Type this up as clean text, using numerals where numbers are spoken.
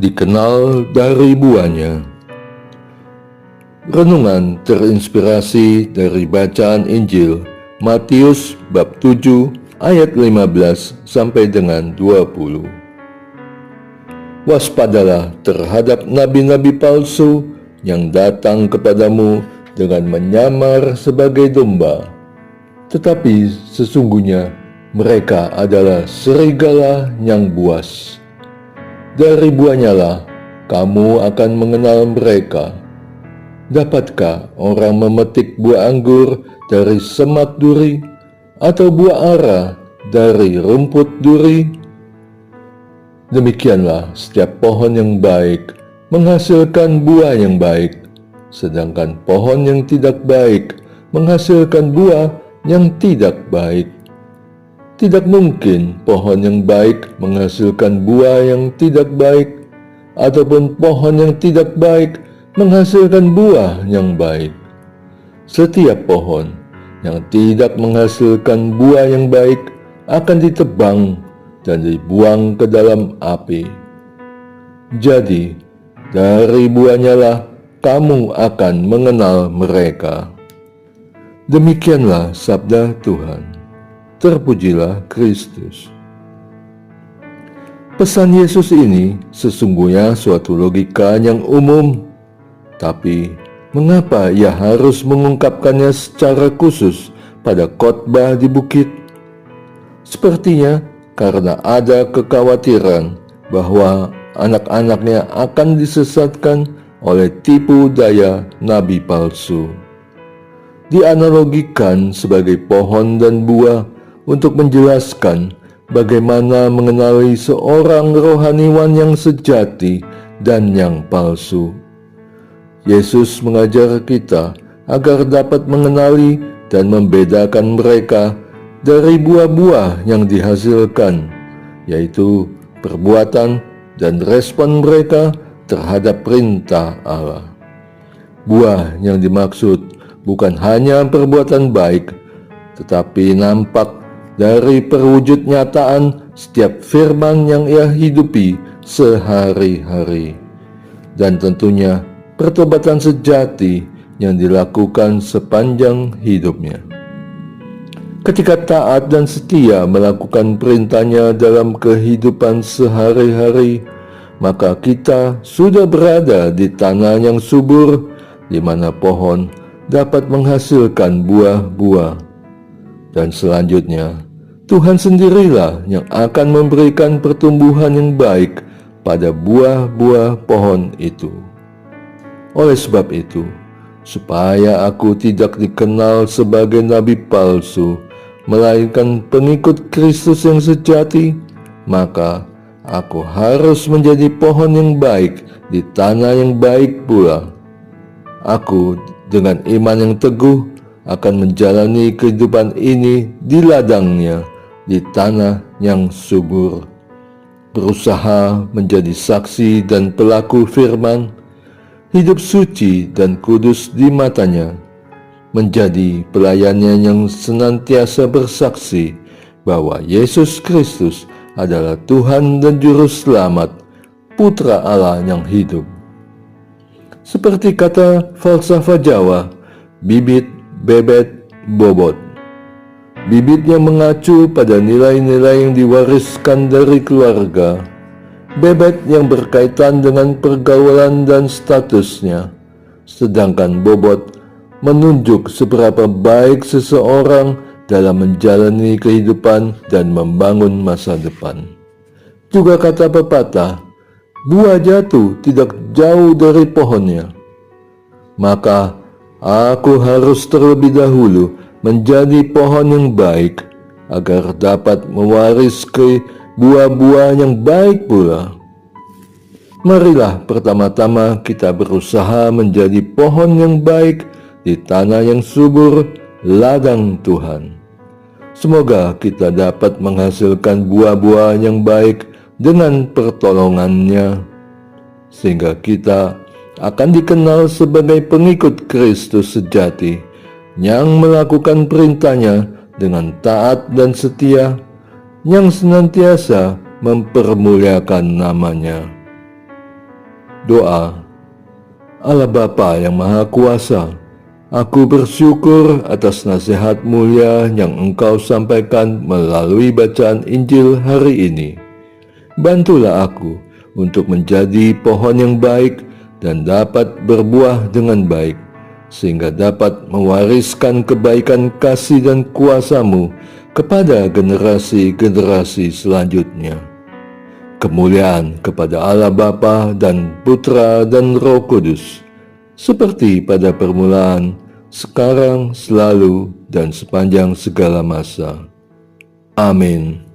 dikenal dari buahnya. Renungan terinspirasi dari bacaan Injil Matius bab 7 ayat 15 sampai dengan 20. Waspadalah terhadap nabi-nabi palsu yang datang kepadamu dengan menyamar sebagai domba, tetapi sesungguhnya mereka adalah serigala yang buas. Dari buahnya lah kamu akan mengenal mereka. Dapatkah orang memetik buah anggur dari semak duri, atau buah ara dari rumput duri? Demikianlah setiap pohon yang baik menghasilkan buah yang baik, sedangkan pohon yang tidak baik menghasilkan buah yang tidak baik. Tidak mungkin pohon yang baik menghasilkan buah yang tidak baik, ataupun pohon yang tidak baik menghasilkan buah yang baik. Setiap pohon yang tidak menghasilkan buah yang baik akan ditebang dan dibuang ke dalam api. Jadi, dari buahnya lah kamu akan mengenal mereka. Demikianlah sabda Tuhan. Terpujilah Kristus. Pesan Yesus ini sesungguhnya suatu logika yang umum, tapi mengapa ia harus mengungkapkannya secara khusus pada khotbah di bukit? Sepertinya karena ada kekhawatiran bahwa anak-anaknya akan disesatkan oleh tipu daya nabi palsu. Dianalogikan sebagai pohon dan buah untuk menjelaskan bagaimana mengenali seorang rohaniwan yang sejati dan yang palsu. Yesus mengajar kita agar dapat mengenali dan membedakan mereka dari buah-buah yang dihasilkan, yaitu perbuatan dan respon mereka terhadap perintah Allah. Buah yang dimaksud bukan hanya perbuatan baik, tetapi nampak dari perwujud nyataan setiap firman yang ia hidupi sehari-hari, dan tentunya pertobatan sejati yang dilakukan sepanjang hidupnya. Ketika taat dan setia melakukan perintahnya dalam kehidupan sehari-hari, maka kita sudah berada di tanah yang subur, di mana pohon dapat menghasilkan buah-buah. Dan selanjutnya, Tuhan sendirilah yang akan memberikan pertumbuhan yang baik pada buah-buah pohon itu. Oleh sebab itu, supaya aku tidak dikenal sebagai nabi palsu, melainkan pengikut Kristus yang sejati, maka aku harus menjadi pohon yang baik di tanah yang baik pula. Aku dengan iman yang teguh akan menjalani kehidupan ini di ladangnya, di tanah yang subur, berusaha menjadi saksi dan pelaku firman, hidup suci dan kudus di matanya, menjadi pelayannya yang senantiasa bersaksi bahwa Yesus Kristus adalah Tuhan dan Juru Selamat, Putra Allah yang hidup. Seperti kata falsafah Jawa, bibit, bebet, bobot. Bibit yang mengacu pada nilai-nilai yang diwariskan dari keluarga, bebet yang berkaitan dengan pergaulan dan statusnya, sedangkan bobot menunjuk seberapa baik seseorang dalam menjalani kehidupan dan membangun masa depan. Juga kata pepatah, buah jatuh tidak jauh dari pohonnya. Maka aku harus terlebih dahulu menjadi pohon yang baik agar dapat mewarisi buah-buah yang baik pula. Marilah pertama-tama kita berusaha menjadi pohon yang baik di tanah yang subur, ladang Tuhan. Semoga kita dapat menghasilkan buah-buah yang baik dengan pertolongannya, sehingga kita akan dikenal sebagai pengikut Kristus sejati yang melakukan perintahnya dengan taat dan setia, yang senantiasa mempermuliakan namanya. Doa. Allah Bapa yang Maha Kuasa, aku bersyukur atas nasihat mulia yang Engkau sampaikan melalui bacaan Injil hari ini. Bantulah aku untuk menjadi pohon yang baik dan dapat berbuah dengan baik, sehingga dapat mewariskan kebaikan kasih dan kuasa-Mu kepada generasi-generasi selanjutnya. Kemuliaan kepada Allah Bapa dan Putra dan Roh Kudus, seperti pada permulaan, sekarang, selalu, dan sepanjang segala masa. Amin.